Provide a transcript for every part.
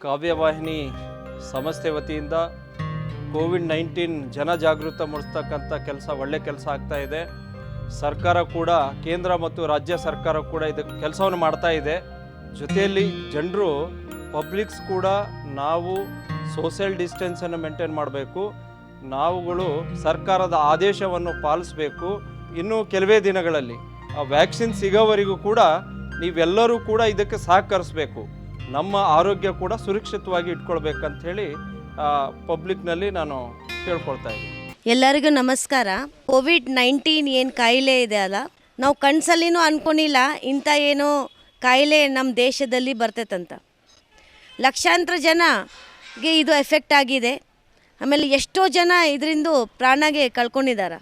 ಕಾವ್ಯವಾಹಿನಿ ಸಂಸ್ಥೆ ವತಿಯಿಂದ ಕೋವಿಡ್-19 ಜನಜಾಗೃತ ಮೂಡಿಸ್ತಕ್ಕಂಥ ಒಳ್ಳೆ ಕೆಲಸ ಆಗ್ತಾ ಇದೆ. ಸರ್ಕಾರ ಕೂಡ, ಕೇಂದ್ರ ಮತ್ತು ರಾಜ್ಯ ಸರ್ಕಾರ ಕೂಡ ಇದಕ್ಕೆ ಕೆಲಸವನ್ನು ಮಾಡ್ತಾ ಇದೆ. ಜೊತೆಯಲ್ಲಿ ಜನರು, ಪಬ್ಲಿಕ್ಸ್ ಕೂಡ ನಾವು ಸೋಷಿಯಲ್ ಡಿಸ್ಟೆನ್ಸನ್ನು ಮೇಂಟೈನ್ ಮಾಡಬೇಕು. ನಾವುಗಳು ಸರ್ಕಾರದ ಆದೇಶವನ್ನು ಪಾಲಿಸಬೇಕು. ಇನ್ನು ಕೆಲವೇ ದಿನಗಳಲ್ಲಿ ಆ ವ್ಯಾಕ್ಸಿನ್ ಸಿಗೋವರೆಗೂ ಕೂಡ ನೀವೆಲ್ಲರೂ ಕೂಡ ಇದಕ್ಕೆ ಸಹಕರಿಸಬೇಕು. ನಮ್ಮ ಆರೋಗ್ಯ ಕೂಡ ಸುರಕ್ಷಿತವಾಗಿ ಇಟ್ಕೊಳ್ಬೇಕಂತ ಹೇಳಿ ಪಬ್ಲಿಕ್ನಲ್ಲಿ ನಾನು ಕೇಳ್ಕೊಳ್ತಾ ಇದ್ದೀನಿ. ಎಲ್ಲರಿಗೂ ನಮಸ್ಕಾರ. ಕೋವಿಡ್-19 ಏನು ಕಾಯಿಲೆ ಇದೆ ಅಲ್ಲ, ನಾವು ಕನಸಲ್ಲಿನೂ ಅಂದ್ಕೊಂಡಿಲ್ಲ ಇಂಥ ಏನೋ ಕಾಯಿಲೆ ನಮ್ಮ ದೇಶದಲ್ಲಿ ಬರ್ತೈತಂತ. ಲಕ್ಷಾಂತರ ಜನಗೆ ಇದು ಎಫೆಕ್ಟ್ ಆಗಿದೆ. ಆಮೇಲೆ ಎಷ್ಟೋ ಜನ ಇದರಿಂದ ಪ್ರಾಣಗೆ ಕಳ್ಕೊಂಡಿದ್ದಾರೆ.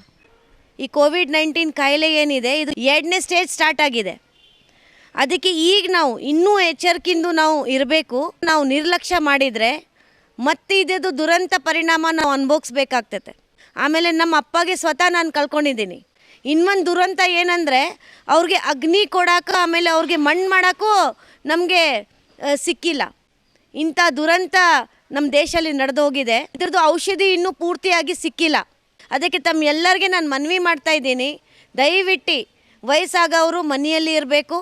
ಈ ಕೋವಿಡ್-19 ಕಾಯಿಲೆ ಏನಿದೆ, ಇದು 2ನೇ ಸ್ಟೇಜ್ ಸ್ಟಾರ್ಟ್ ಆಗಿದೆ. ಅದಕ್ಕೆ ಈಗ ನಾವು ಇನ್ನೂ ಎಚ್ಚರಿಕೆಯಿಂದ ನಾವು ಇರಬೇಕು. ನಾವು ನಿರ್ಲಕ್ಷ್ಯ ಮಾಡಿದರೆ ಮತ್ತೆ ಇದ್ದು ದುರಂತ ಪರಿಣಾಮ ನಾವು ಅನುಭವಿಸ್ಬೇಕಾಗ್ತೈತೆ. ಆಮೇಲೆ ನಮ್ಮ ಅಪ್ಪಗೆ ಸ್ವತಃ ನಾನು ಕಳ್ಕೊಂಡಿದ್ದೀನಿ. ಇನ್ನೊಂದು ದುರಂತ ಏನಂದರೆ, ಅವ್ರಿಗೆ ಅಗ್ನಿ ಕೊಡೋಕೆ, ಆಮೇಲೆ ಅವ್ರಿಗೆ ಮಣ್ಣು ಮಾಡೋಕ್ಕೂ ನಮಗೆ ಸಿಕ್ಕಿಲ್ಲ. ಇಂಥ ದುರಂತ ನಮ್ಮ ದೇಶದಲ್ಲಿ ನಡೆದು ಹೋಗಿದೆ. ಇದ್ರದ್ದು ಔಷಧಿ ಇನ್ನೂ ಪೂರ್ತಿಯಾಗಿ ಸಿಕ್ಕಿಲ್ಲ. ಅದಕ್ಕೆ ತಮ್ಮ ಎಲ್ಲರಿಗೆ ನಾನು ಮನವಿ ಮಾಡ್ತಾಯಿದ್ದೀನಿ, ದಯವಿಟ್ಟು ವಯಸ್ಸಾಗವರು ಮನೆಯಲ್ಲಿ ಇರಬೇಕು,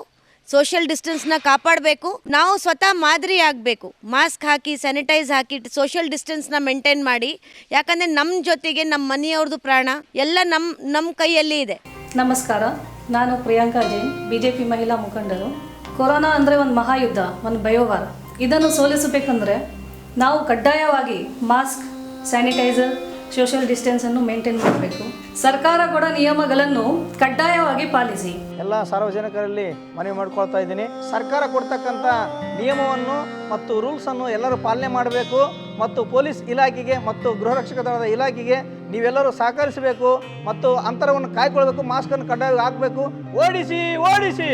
ಸೋಷಿಯಲ್ ಡಿಸ್ಟೆನ್ಸ್ನ ಕಾಪಾಡಬೇಕು. ನಾವು ಸ್ವತಃ ಮಾದರಿ ಆಗಬೇಕು. ಮಾಸ್ಕ್ ಹಾಕಿ, ಸ್ಯಾನಿಟೈಸ್ ಹಾಕಿ, ಸೋಷಿಯಲ್ ಡಿಸ್ಟೆನ್ಸ್ನ ಮೇಂಟೈನ್ ಮಾಡಿ. ಯಾಕಂದರೆ ನಮ್ಮ ಜೊತೆಗೆ ನಮ್ಮ ಮನೆಯವ್ರದ್ದು ಪ್ರಾಣ ಎಲ್ಲ ನಮ್ಮ ಕೈಯಲ್ಲಿ ಇದೆ. ನಮಸ್ಕಾರ, ನಾನು ಪ್ರಿಯಾಂಕಾ ಜೈನ್, BJP ಮಹಿಳಾ ಮುಖಂಡರು. ಕೊರೋನಾ ಅಂದರೆ ಒಂದು ಮಹಾಯುದ್ಧ, ಒಂದು ಭಯೋವಾರ. ಇದನ್ನು ಸೋಲಿಸಬೇಕಂದ್ರೆ ನಾವು ಕಡ್ಡಾಯವಾಗಿ ಮಾಸ್ಕ್, ಸ್ಯಾನಿಟೈಸರ್, ಸೋಷಿಯಲ್ ಡಿಸ್ಟೆನ್ಸನ್ನು ಮೇಂಟೈನ್ ಮಾಡಬೇಕು. ಸರ್ಕಾರ ಕೂಡ ನಿಯಮಗಳನ್ನು ಕಡ್ಡಾಯವಾಗಿ ಪಾಲಿಸಿ. ಎಲ್ಲ ಸಾರ್ವಜನಿಕರಲ್ಲಿ ಮನವಿ ಮಾಡ್ಕೊಳ್ತಾ ಇದ್ದೀನಿ. ಸರ್ಕಾರ ಕೊಡ್ತಕ್ಕಂಥ ನಿಯಮವನ್ನು ಮತ್ತು ರೂಲ್ಸನ್ನು ಎಲ್ಲರೂ ಪಾಲನೆ ಮಾಡಬೇಕು. ಮತ್ತು ಪೊಲೀಸ್ ಇಲಾಖೆಗೆ ಮತ್ತು ಗೃಹ ರಕ್ಷಕ ದಳದ ಇಲಾಖೆಗೆ ನೀವೆಲ್ಲರೂ ಸಹಕರಿಸಬೇಕು ಮತ್ತು ಅಂತರವನ್ನು ಕಾಯ್ಕೊಳ್ಬೇಕು. ಮಾಸ್ಕನ್ನು ಕಡ್ಡಾಯವಾಗಿ ಹಾಕಬೇಕು. ಓಡಿಸಿ ಓಡಿಸಿ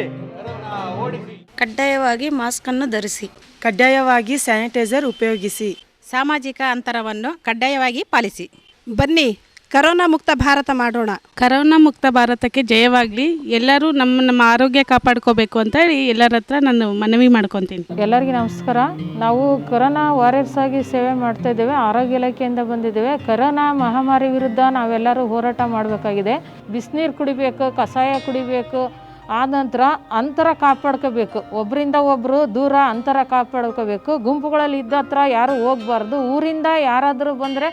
ಓಡಿಸಿ. ಕಡ್ಡಾಯವಾಗಿ ಮಾಸ್ಕನ್ನು ಧರಿಸಿ, ಕಡ್ಡಾಯವಾಗಿ ಸ್ಯಾನಿಟೈಸರ್ ಉಪಯೋಗಿಸಿ, ಸಾಮಾಜಿಕ ಅಂತರವನ್ನು ಕಡ್ಡಾಯವಾಗಿ ಪಾಲಿಸಿ. ಬನ್ನಿ, ಕರೋನಾ ಮುಕ್ತ ಭಾರತ ಮಾಡೋಣ. ಕರೋನಾ ಮುಕ್ತ ಭಾರತಕ್ಕೆ ಜಯವಾಗಲಿ. ಎಲ್ಲರೂ ನಮ್ಮ ಆರೋಗ್ಯ ಕಾಪಾಡ್ಕೋಬೇಕು ಅಂತ ಹೇಳಿ ಎಲ್ಲರ ಹತ್ರ ನಾನು ಮನವಿ ಮಾಡ್ಕೊತೀನಿ. ಎಲ್ಲರಿಗೂ ನಮಸ್ಕಾರ. ನಾವು ಕೊರೋನಾ ವಾರಿಯರ್ಸ್ ಆಗಿ ಸೇವೆ ಮಾಡ್ತಾ ಇದ್ದೇವೆ. ಆರೋಗ್ಯ ಇಲಾಖೆಯಿಂದ ಬಂದಿದ್ದೇವೆ. ಕೊರೋನಾ ಮಹಾಮಾರಿ ವಿರುದ್ಧ ನಾವೆಲ್ಲರೂ ಹೋರಾಟ ಮಾಡಬೇಕಾಗಿದೆ. ಬಿಸಿನೀರು ಕುಡಿಬೇಕು, ಕಷಾಯ ಕುಡಿಬೇಕು. ಆನಂತರ ಅಂತರ ಕಾಪಾಡ್ಕೋಬೇಕು. ಒಬ್ಬರಿಂದ ಒಬ್ಬರು ದೂರ ಅಂತರ ಕಾಪಾಡ್ಕೋಬೇಕು. ಗುಂಪುಗಳಲ್ಲಿ ಇದ್ದ ಹತ್ರ ಯಾರು ಹೋಗಬಾರ್ದು. ಊರಿಂದ ಯಾರಾದರೂ ಬಂದರೆ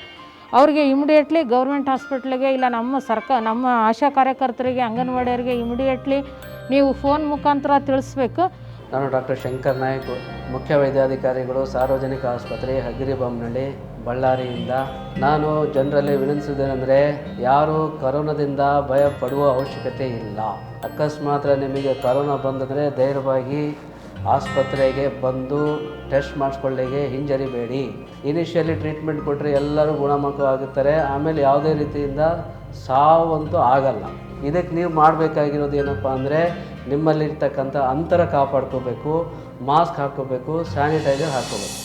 ಅವ್ರಿಗೆ ಇಮಿಡಿಯೇಟ್ಲಿ ಗೌರ್ಮೆಂಟ್ ಹಾಸ್ಪಿಟ್ಲಿಗೆ, ಇಲ್ಲ ನಮ್ಮ ಆಶಾ ಕಾರ್ಯಕರ್ತರಿಗೆ, ಅಂಗನವಾಡಿಯವರಿಗೆ ಇಮಿಡಿಯೇಟ್ಲಿ ನೀವು ಫೋನ್ ಮುಖಾಂತರ ತಿಳಿಸ್ಬೇಕು. ನಾನು ಡಾಕ್ಟರ್ ಶಂಕರ್ ನಾಯಕ್, ಮುಖ್ಯ ವೈದ್ಯಾಧಿಕಾರಿಗಳು, ಸಾರ್ವಜನಿಕ ಆಸ್ಪತ್ರೆ ಹಗರಿಬೊಮ್ಮನಹಳ್ಳಿ, ಬಳ್ಳಾರಿಯಿಂದ. ನಾನು ಜನರಲ್ಲಿ ವಿನಂತಿಸುವುದೇನೆಂದರೆ, ಯಾರು ಕರೋನಾದಿಂದ ಭಯ ಪಡುವ ಅವಶ್ಯಕತೆ ಇಲ್ಲ. ಅಕಸ್ಮಾತ್ ನಿಮಗೆ ಕರೋನಾ ಬಂದಂದರೆ ಧೈರ್ಯವಾಗಿ ಆಸ್ಪತ್ರೆಗೆ ಬಂದು ಟೆಸ್ಟ್ ಮಾಡಿಸ್ಕೊಳ್ಳಿಕ್ಕೆ ಹಿಂಜರಿಬೇಡಿ. ಇನಿಷಿಯಲಿ ಟ್ರೀಟ್ಮೆಂಟ್ ಕೊಟ್ಟರೆ ಎಲ್ಲರೂ ಗುಣಮುಖವಾಗುತ್ತಾರೆ. ಆಮೇಲೆ ಯಾವುದೇ ರೀತಿಯಿಂದ ಸಾವಂತೂ ಆಗಲ್ಲ. ಇದಕ್ಕೆ ನೀವು ಮಾಡಬೇಕಾಗಿರೋದು ಏನಪ್ಪ ಅಂದರೆ, ನಿಮ್ಮಲ್ಲಿರ್ತಕ್ಕಂಥ ಅಂತರ ಕಾಪಾಡ್ಕೋಬೇಕು, ಮಾಸ್ಕ್ ಹಾಕ್ಕೋಬೇಕು, ಸ್ಯಾನಿಟೈಸರ್ ಹಾಕ್ಕೋಬೇಕು.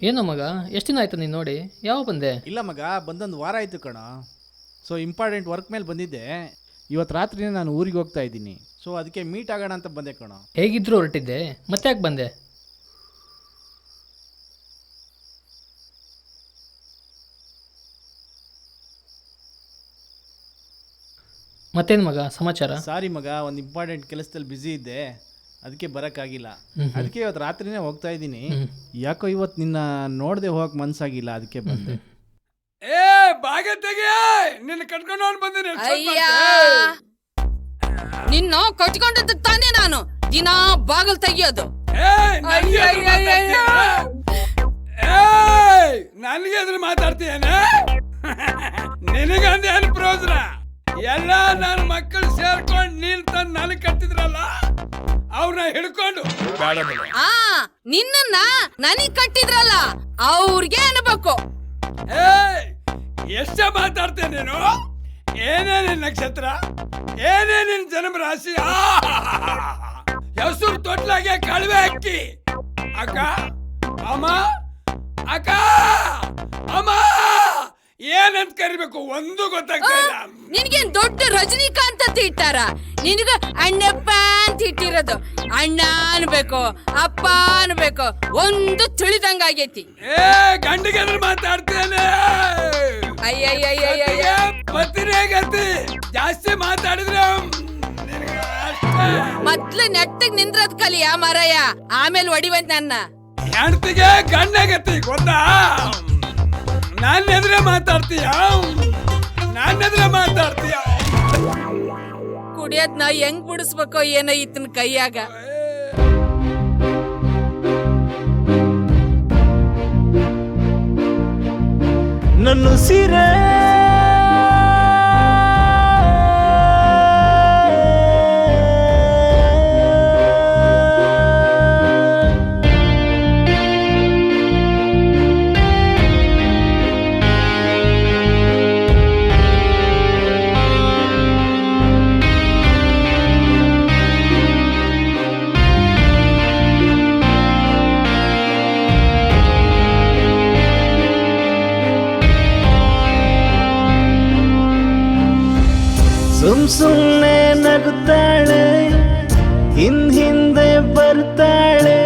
ಏನೋ ಮಗ, ಎಷ್ಟು ದಿನ ಆಯ್ತು ನೀನು ನೋಡಿ? ಯಾವ ಬಂದೆ? ಇಲ್ಲ ಮಗ, ಬಂದೊಂದು ವಾರ ಆಯಿತು ಕಣ. ಸೊ ಇಂಪಾರ್ಟೆಂಟ್ ವರ್ಕ್ ಮೇಲೆ ಬಂದಿದ್ದೆ. ಇವತ್ತು ರಾತ್ರಿನೇ ನಾನು ಊರಿಗೆ ಹೋಗ್ತಾ ಇದ್ದೀನಿ. ಸೊ ಅದಕ್ಕೆ ಮೀಟ್ ಆಗೋಣ ಅಂತ ಬಂದೆ ಕಣ. ಹೇಗಿದ್ರು ಹೊರಟಿದ್ದೆ, ಮತ್ತೆ ಯಾಕೆ ಬಂದೆ? ಮತ್ತೇನು ಮಗ ಸಮಾಚಾರ? ಸಾರಿ ಮಗ, ಒಂದು ಇಂಪಾರ್ಟೆಂಟ್ ಕೆಲಸದಲ್ಲಿ ಬ್ಯುಸಿ ಇದ್ದೆ, ಅದಕ್ಕೆ ಬರೋಕ್ಕಾಗಿಲ್ಲ. ಅದಕ್ಕೆ ಇವತ್ತು ರಾತ್ರಿನೇ ಹೋಗ್ತಾ ಇದ್ದೀನಿ. ಯಾಕೋ ಇವತ್ತು ನಿನ್ನ ನೋಡದೆ ಹೋಗಕ್ಕೆ ಮನಸ್ಸಾಗಿಲ್ಲ, ಅದಕ್ಕೆ ಬಂದೆ. ನಿನ್ನ ಕಟ್ಕೊಂಡು ಬಂದಿನಿ. ನಿನ್ನ ಕಟ್ಕೊಂಡದ್ದು ತಾನೇ ನಾನು ದಿನ ಬಾಗಲ್ ತೆಗಿಯೋದು. ನನಗೆ ಅದ್ರ ಮಾತಾಡ್ತೀಯನೆ? ನಿನಗಂದ ಏನು ಪ್ರಯೋಜನ? ಎಲ್ಲ ನನ್ನ ಮಕ್ಕಳು ಸೇರ್ಕೊಂಡು ನೀನ್ ತಂದು ನನಗೆ ಕಟ್ಟಿದ್ರಲ್ಲ, ಅವ್ರನ್ನ ಹಿಡ್ಕೊಂಡು ನಿನ್ನ ನನಗ್ ಕಟ್ಟಿದ್ರಲ್ಲ ಅವ್ರಿಗೆ ಅನ್ಬೇಕು. ಎಷ್ಟ ಮಾತಾಡ್ತೇನೆ ನೀನು? ಏನೇ ನಿನ್ ನಕ್ಷತ್ರ, ಏನೇ ನಿನ್ ಜನ್ಮ ರಾಶಿ, ಹೆಸರು ತೊಟ್ಲಾಗೆ ಕಳವೆ ಅಕ್ಕಿ. ಅಕ್ಕ, ಅಮ್ಮ, ಅಕ್ಕ, ಅಮ್ಮ ಏನಂತ ಕರಿಬೇಕು ಒಂದು ಗೊತ್ತಾಗ್ತಾ ಇಲ್ಲ. ನಿನ್ಗೇನ್ ದೊಡ್ಡ ರಜನಿಕಾಂತ್ ಅಂತ ಇಟ್ಟಾರ? ನಿನಗ ಅಣ್ಣಪ್ಪ ಅಂತ ಇಟ್ಟಿರೋದು. ಅಣ್ಣ ಅನ್ಬೇಕು, ಅಪ್ಪ ಅನ್ಬೇಕು, ಒಂದು ತಿಳಿದಂಗಾಗೈತಿ. ಗಂಡಿಗೆ ಮಾತಾಡ್ತೇನೆ. ಅಯ್ಯಯ್ಯಯ್ಯ ಪತ್ತಿನೇ ಗತಿ, ಜಾಸ್ತಿ ಮಾತಾಡಿದ್ರೆ ಮೊದ್ಲು ನೆಟ್ಟಗ್ ನಿಂದ್ರದ್ ಕಲಿಯ ಮರಯ್ಯ, ಆಮೇಲೆ ಹೊಡಿವಂತ ನನ್ನ ಹೆಂಡತಿಗೆ ಗಂಡಗತಿ ಗೊತ್ತಾ? ನಾನೆದ್ರೆ ಮಾತಾಡ್ತೀಯ, ನಾನೆದ್ರೆ ಮಾತಾಡ್ತೀಯ. ಕುಡಿಯೋದ್ನ ಹೆಂಗ್ ಬಿಡಿಸ್ಬೇಕೋ ಏನೋ ಇತ್ತನ ಕೈಯಾಗ. ನನ್ನ ಸೀರೆ ಸುಮ್ನೆ ನಗುತ್ತಾಳೆ, ಹಿಂದೆ ಬರ್ತಾಳೆ,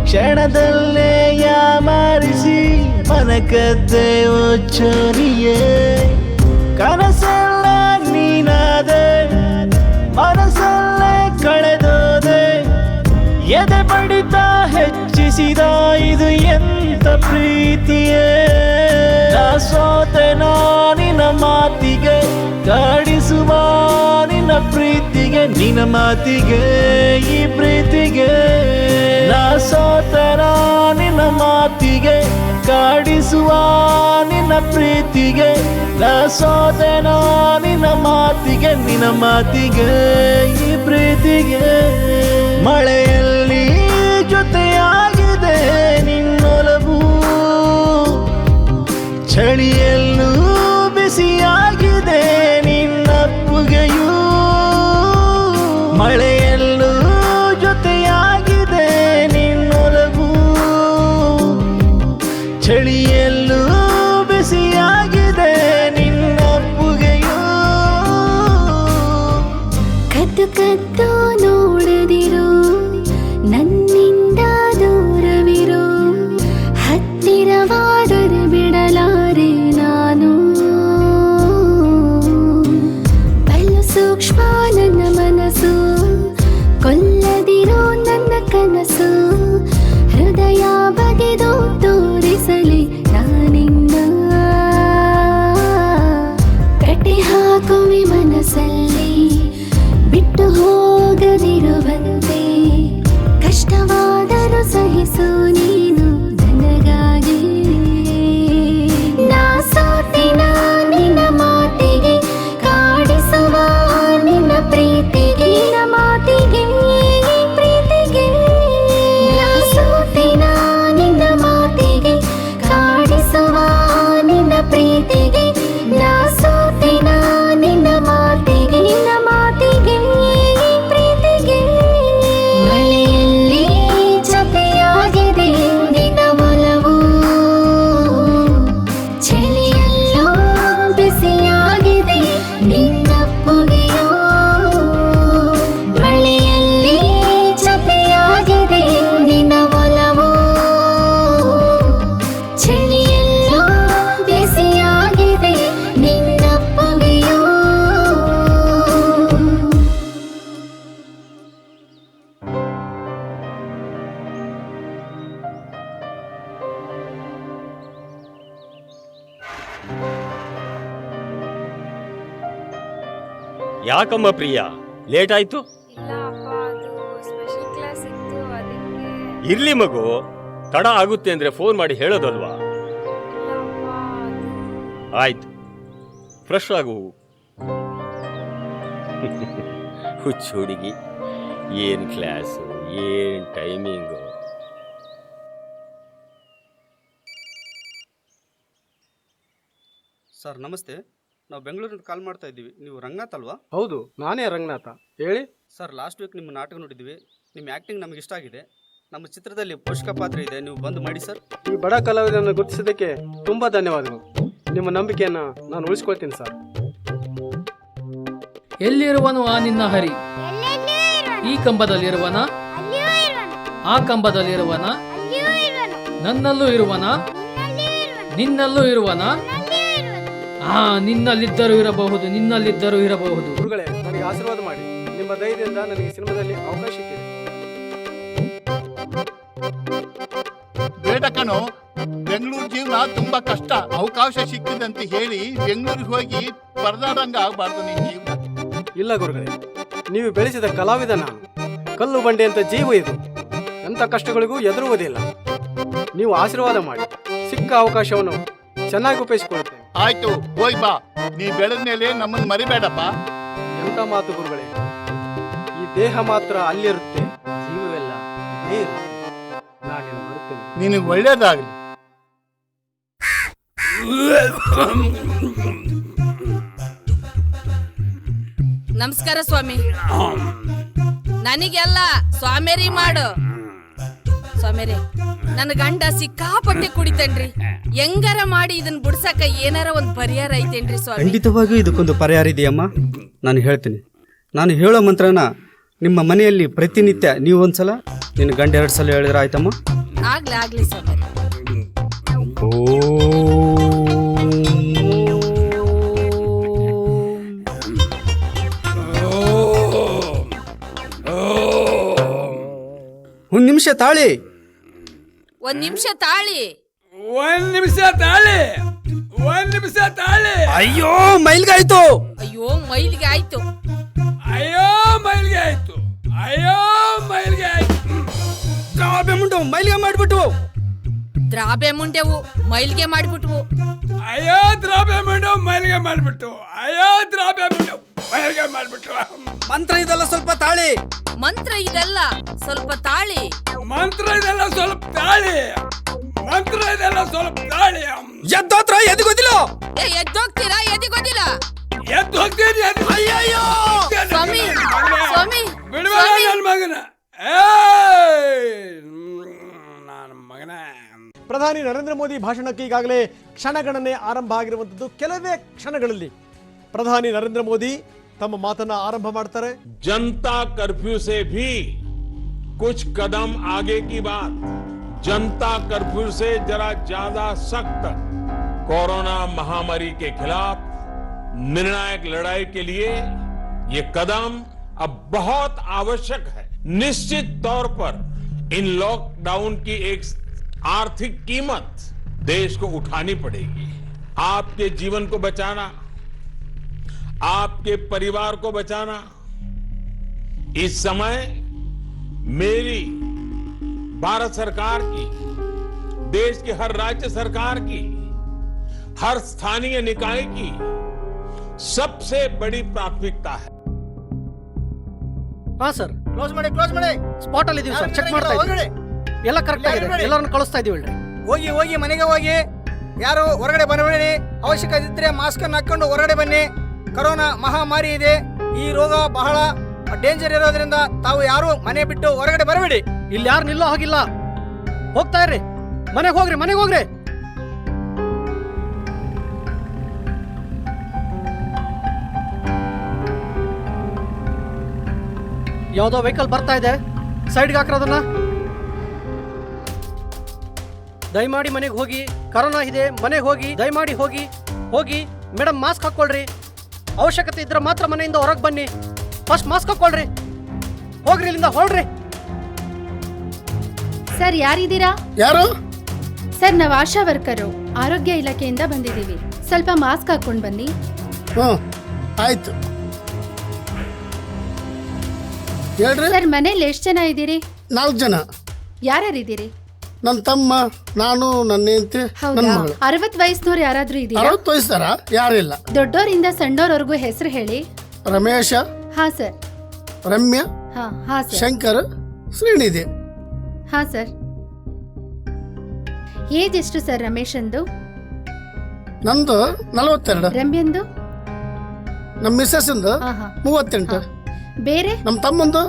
ಕ್ಷಣದಲ್ಲೇ ಯಾಮಾರಿಸಿ ಮನಕತ್ತೆ ಒಚ್ಚೋರಿಯೇ. ಕನಸೆಲ್ಲ ನೀನಾದೆ, ಮನಸ್ಸಲ್ಲೇ ಕಳೆದೋದೆ, ಎದೆ ಬಡಿತ ಹೆಚ್ಚಿಸಿದ ಇದು ಎಂತ ಪ್ರೀತಿಯೇ. ನಾ ಸೋತೆ ನಿನ್ನ ಮಾತಿಗೆ, ಕಾಡಿಸುವ ನಿನ್ನ ಪ್ರೀತಿಗೆ, ನಿನ್ನ ಮಾತಿಗೆ, ಈ ಪ್ರೀತಿಗೆ. ನಾ ಸೋತನ ನಿನ್ನ ಮಾತಿಗೆ, ಕಾಡಿಸುವ ನಿನ್ನ ಪ್ರೀತಿಗೆ. ನಾ ಸೋತನ ನಿನ್ನ ಮಾತಿಗೆ, ನಿನ್ನ ಮಾತಿಗೆ, ಈ ಪ್ರೀತಿಗೆ. ಮಳೆಯಲ್ಲಿ ಜೊತೆಯಾಗಿದೆ ನಿನ್ನೊಲವು, ಚಳಿಯಲ್ಲೂ ಬಿಸಿಯಾಗಿದೆ ನಿನ್ನಪ್ಪುಗೆಯೂ. ಮಳೆಯಲ್ಲೂ ಜೊತೆಯಾಗಿದೆ ನಿನ್ನೊಲವು, ಚಳಿಯಲ್ಲೂ ಬಿಸಿಯಾಗಿದೆ ನಿನ್ನಪ್ಪುಗೆಯೂ. ಕದ್ದು ಕದ್ದು ನೋಡದಿರು, ನನ್ನಿಂದ ದೂರವಿರು, ಹತ್ತಿರವಾದರೆ ಬಿಡಲಾರೆ ನಾನು. ಬಲು ಸೂಕ್ಷ್ಮ ನನ್ನ ಮನಸ್ಸು, ಕೊಲ್ಲದಿರೋ ನನ್ನ ಕನಸು, ಹೃದಯ ಬಗೆದು ತೋರಿಸಲಿ ನಾನಿನ್ನ. ಕಟ್ಟಿ ಹಾಕುವೆ ಮನಸ್ಸಲ್ಲಿ, ಬಿಟ್ಟು ಹೋಗದಿರುವಂತೆ, ಕಷ್ಟವಾದರೂ ಸಹಿಸು ನೀನು ನನಗಾಗಿ. ನಾ ಸೋತಿನ ನಿನ್ನ ಮಾತಿಗೆ, ಕಾಡಿಸುವ ನಿನ್ನ ಪ್ರೀತಿಗೆ, ನಿನ್ನ ಮಾತಿಗೆ, ಪ್ರೀತಿಗೆ. ಯಾಕಮ್ಮ ಪ್ರಿಯಾ, ಲೇಟ್ ಆಯ್ತು? ಇರ್ಲಿ ಮಗು, ತಡ ಆಗುತ್ತೆ ಅಂದ್ರೆ ಫೋನ್ ಮಾಡಿ ಹೇಳೋದಲ್ವಾ? ಆಯ್ತು, ಫ್ರೆಶ್ ಆಗು. ಹುಚ್ಚು ಹುಡುಗಿ, ಏನ್ ಕ್ಲಾಸು, ಏನ್ ಟೈಮಿಂಗು. ಸರ್ ನಮಸ್ತೆ, ನಾವು ಬೆಂಗಳೂರಿಂದ ಕಾಲ್ ಮಾಡ್ತಾ ಇದ್ದೀವಿ. ನೀವು ರಂಗನಾಥ್ ಅಲ್ವಾ? ಹೌದು, ನಾನೇ ರಂಗನಾಥ. ಹೇಳಿ. ಸರ್, ಲಾಸ್ಟ್ ವೀಕ್ ನಿಮ್ಮ ನಾಟಕ ನೋಡಿದ್ವಿ. ನಿಮ್ಮ ಆ್ಯಕ್ಟಿಂಗ್ ನಮಗೆ ಇಷ್ಟ ಆಗಿದೆ. ನಮ್ಮ ಚಿತ್ರದಲ್ಲಿ ಪೋಷಕ ಪಾತ್ರ ಇದೆ, ನೀವು ಬಂದು ಮಾಡಿ ಸರ್. ಈ ಬಡ ಕಲಾವಿದರನ್ನು ಗುರುತಿಸಿದ್ದಕ್ಕೆ ತುಂಬ ಧನ್ಯವಾದಗಳು. ನಿಮ್ಮ ನಂಬಿಕೆಯನ್ನು ನಾನು ಉಳಿಸ್ಕೊಳ್ತೀನಿ ಸರ್. ಎಲ್ಲಿರುವನು ಆ ನಿನ್ನ ಹರಿ? ಈ ಕಂಬದಲ್ಲಿರುವನ? ಆ ಕಂಬದಲ್ಲಿರುವನ? ನನ್ನಲ್ಲೂ ಇರುವನ? ನಿನ್ನಲ್ಲೂ ಇರುವನ? ನಿನ್ನಲ್ಲಿದ್ದರೂ ಇರಬಹುದು, ನಿನ್ನಲ್ಲಿದ್ದರೂ ಇರಬಹುದು. ಗುರುಗಳೇ, ನನಗೆ ಆಶೀರ್ವಾದ ಮಾಡಿ. ನಿಮ್ಮ ದಯದಿಂದ ನನಗೆ ಸಿನಿಮಾದಲ್ಲಿ ಅವಕಾಶ ಸಿಕ್ಕಿದೆ. ಬೇಡ ಕಣೋ, ಬೆಂಗಳೂರು ಜೀವನ ತುಂಬಾ ಕಷ್ಟ. ಅವಕಾಶ ಸಿಕ್ಕಿದಂತ ಹೇಳಿ ಬೆಂಗಳೂರಿಗೆ ಹೋಗಿ ಪರದಾಡಂಗ ಆಗ್ಬಾರ್ದು ನಿನ್ ಜೀವನ. ಇಲ್ಲ ಗುರುಗಳೇ, ನೀವು ಬೆಳೆಸಿದ ಕಲಾವಿದ ನಾನು. ಕಲ್ಲು ಬಂಡೆ ಅಂತ ಜೀವ ಇದು. ಎಂಥ ಕಷ್ಟಗಳಿಗೂ ಎದುರುವುದಿಲ್ಲ. ನೀವು ಆಶೀರ್ವಾದ ಮಾಡಿ, ಸಿಕ್ಕ ಅವಕಾಶವನ್ನು ಚೆನ್ನಾಗಿ ಉಪಯೋಗಿಸಿಕೊಳ್ಳುತ್ತೇವೆ. ಆಯ್ತು, ಹೋಯ್ ಬಾ. ನೀ ಬೆಳೆದ ಮೇಲೆ ನಮ್ಮನ್ನು ಮರಿಬೇಡಪ್ಪ. ಎಂಥ ಮಾತು ಗುರುಗಳೇ. ಈ ದೇಹ ಮಾತ್ರ ಅಲ್ಲಿರುತ್ತೆ, ಜೀವವೆಲ್ಲ ಇಲ್ಲೇ ಇರುತ್ತೆ. ನಾನು ಬರುತ್ತೇನೆ. ನಿನಗೆ ಒಳ್ಳೇದಾಗಲಿ. ನಮಸ್ಕಾರ ಸ್ವಾಮಿ. ನನಗೆಲ್ಲ ಸ್ವಾಮೇರಿ ಮಾಡು. ಸ್ವಾಮೇರಿ, ನನ್ನ ಗಂಡ ಸಿಕ್ಕಾಪಟ್ಟೆ ಕುಡಿತೇನ್ರಿ. ಹೆಂಗಾರ ಮಾಡಿ ಇದನ್ನ ಬಿಡ್ಸಕ ಏನಾರ ಒಂದು ಪರಿಹಾರ ಐತೇನ್ರಿ ಸ್ವಾಮಿ? ಖಂಡಿತವಾಗಿಯೂ ಇದಕ್ಕೊಂದು ಪರಿಹಾರ ಇದೆಯಮ್ಮ. ನಾನು ಹೇಳ್ತೀನಿ. ನಾನು ಹೇಳೋ ಮಂತ್ರನ ನಿಮ್ಮ ಮನೆಯಲ್ಲಿ ಪ್ರತಿನಿತ್ಯ ನೀವು ಒಂದ್ಸಲ, ನಿನ್ನ ಗಂಡ 2 ಸಲ ಹೇಳಿದ್ರೆ ಆಯ್ತಮ್ಮ? ಆಗ್ಲಿ ಸ್ವಾಮಿ. ಒಂದು ನಿಮಿಷ ತಾಳಿ. ಒಂದ್ ನಿಮಿಷ ತಾಳಿ. ಅಯ್ಯೋ ಮೈಲ್ಗೆ ಆಯ್ತು. ಅಯ್ಯೋ ಮೈಲಿಗೆ ಆಯ್ತು. ದ್ರಾಬೆ ಮುಂಡು ಮೈಲ್ಗೆ ಮಾಡ್ಬಿಟ್ಟು. ದ್ರಾಬೆ ಮುಂಡೆವು ಮೈಲ್ಗೆ ಮಾಡ್ಬಿಟ್ವು. ಮಂತ್ರ ಇದೆಲ್ಲ ಸ್ವಲ್ಪ ತಾಳಿ. ಮಂತ್ರ ಇದೆಲ್ಲ ಸ್ವಲ್ಪ ತಾಳಿ. ಎದ್ದೋತ್ರ ಎದಿಗೋದಿಲ್ಲ. ಎದ್ದೋಗ್ತೀರಾ? ಎದಿಗೋದಿಲ್ಲ. ಅಯ್ಯಯ್ಯೋ ಸ್ವಾಮಿ, ಸ್ವಾಮಿ, ಪ್ರಧಾನಿ ನರೇಂದ್ರ ಮೋದಿ ಭಾಷಣಕ್ಕೆ ಈಗಾಗಲೇ ಕ್ಷಣಗಣನೆ ಆರಂಭ ಆಗಿರುವಂಥದ್ದು. ಕೆಲವೇ ಕ್ಷಣಗಳಲ್ಲಿ ಪ್ರಧಾನಿ ನರೇಂದ್ರ ಮೋದಿ ತಮ್ಮ ಮಾತನ್ನ ಆರಂಭ ಮಾಡ್ತಾರೆ. जनता कर्फ्यू से भी कुछ कदम आगे की बात. जनता कर्फ्यू से जरा ज्यादा सख्त कोरोना महामारी के खिलाफ निर्णायक लड़ाई के लिए ये कदम अब बहुत आवश्यक है. निश्चित तौर पर इन लॉकडाउन की एक आर्थिक कीमत देश को उठानी पड़ेगी. आपके जीवन को बचाना, आपके परिवार को बचाना इस समय मेरी, भारत सरकार की, देश की हर राज्य सरकार की, हर स्थानीय निकाय की सबसे बड़ी प्राथमिकता है. ಹಾ ಸರ್, ಕ್ಲೋಸ್ ಮಾಡಿ ಸ್ಪಾಟ್ ಅಲ್ಲಿ ಇದೀವಿ ಸರ್. ಚೆಕ್ ಮಾಡ್ತಾ ಇದ್ದೀವಿ. ಎಲ್ಲ ಕರೆಕ್ಟ್ ಆಗಿದೆ. ಎಲ್ಲರನ್ನು ಕಳಿಸ್ತಾ ಇದೀವಿ. ಹೋಗಿ ಮನೆಗೆ ಹೋಗಿ. ಯಾರು ಹೊರಗಡೆ ಬರಬೇಡಿ. ಅವಶ್ಯಕತೆ ಇದ್ರೆ ಮಾಸ್ಕ್ ಅನ್ನು ಹಾಕೊಂಡು ಹೊರಗಡೆ ಬನ್ನಿ. ಕರೋನಾ ಮಹಾಮಾರಿ ಇದೆ. ಈ ರೋಗ ಬಹಳ ಡೇಂಜರ್ ಇರೋದ್ರಿಂದ ತಾವು ಯಾರು ಮನೆ ಬಿಟ್ಟು ಹೊರಗಡೆ ಬರಬೇಡಿ. ಇಲ್ಲಿ ಯಾರು ನಿಲ್ಲೋ ಹಾಗಿಲ್ಲ. ಹೋಗ್ತಾ ಇರ್ರಿ. ಮನೆಗೆ ಹೋಗ್ರಿ. ಯಾವುದೋ ವೆಹಿಕಲ್ ಬರ್ತಾ ಇದೆ. ಸೈಡ್ಗೆ ಹಾಕಿರೋದನ್ನ. ದಯಮಾಡಿ ಮನೆಗೆ ಹೋಗಿ. ಕರೋನಾ ಇದೆ, ಮನೆಗೆ ಹೋಗಿ. ದಯಮಾಡಿ ಹೋಗಿ. ಮೇಡಮ್, ಮಾಸ್ಕ್ ಹಾಕ್ಕೊಳ್ರಿ. ಅವಶ್ಯಕತೆ ಇದ್ರೆ ಮಾತ್ರ ಮನೆಯಿಂದ ಹೊರಗೆ ಬನ್ನಿ. ಫಸ್ಟ್ ಮಾಸ್ಕ್ ಹಾಕ್ಕೊಳ್ರಿ. ಹೋಗ್ರಿ, ಇಲ್ಲಿಂದ ಹೊರಡ್ರಿ. ಸರ್, ಯಾರಿದ್ದೀರಾ? ಯಾರು? ಸರ್, ನಾವು ಆಶಾ ವರ್ಕರು, ಆರೋಗ್ಯ ಇಲಾಖೆಯಿಂದ ಬಂದಿದ್ದೀವಿ. ಸ್ವಲ್ಪ ಮಾಸ್ಕ್ ಹಾಕೊಂಡು ಬನ್ನಿ. ಆಯ್ತು. ಹೇಳ್ರಿ ಸರ್ ಮನೇಲಿ ಎಷ್ಟು ಜನ ಇದ್ದೀರಿ? 4 ಜನ. ಯಾರ್ಯಾರಿದ್ದೀರಿ? ನನ್ನ ತಮ್ಮ, ನಾನು, ನನ್ನ ಹೆಂಡತಿ, ನನ್ನ ಹೌದಾ? ಮಗಳು. 60 ವಯಸ್ಸಿನವ್ರು ಯಾರಾದ್ರೂ ಇದೀರಾ? 60 ವಯಸ್ಸಾರ ಯಾರಿಲ್ಲ. ದೊಡ್ಡೋರಿಂದ ಸಣ್ಣೋರ್ವರೆಗೂ ಹೆಸರು ಹೇಳಿ. ರಮೇಶ, ಹಾ ಸರ್. ರಮ್ಯಾ, ಹಾ ಸರ್. ಶಂಕರ್, ಶ್ರೀನಿಧಿ. ಹಾ ಸರ್. ಏಜ್ ಎಷ್ಟು ಸರ್ ರಮೇಶ್ ಅಂದು? ನಂದು 42. ರಮ್ಯಂದು? ನಮ್ಮ ಮಿಸ್ಸಸ್ 38. ಬೇರೆ? ನಮ್ಮ ತಮ್ಮಂದು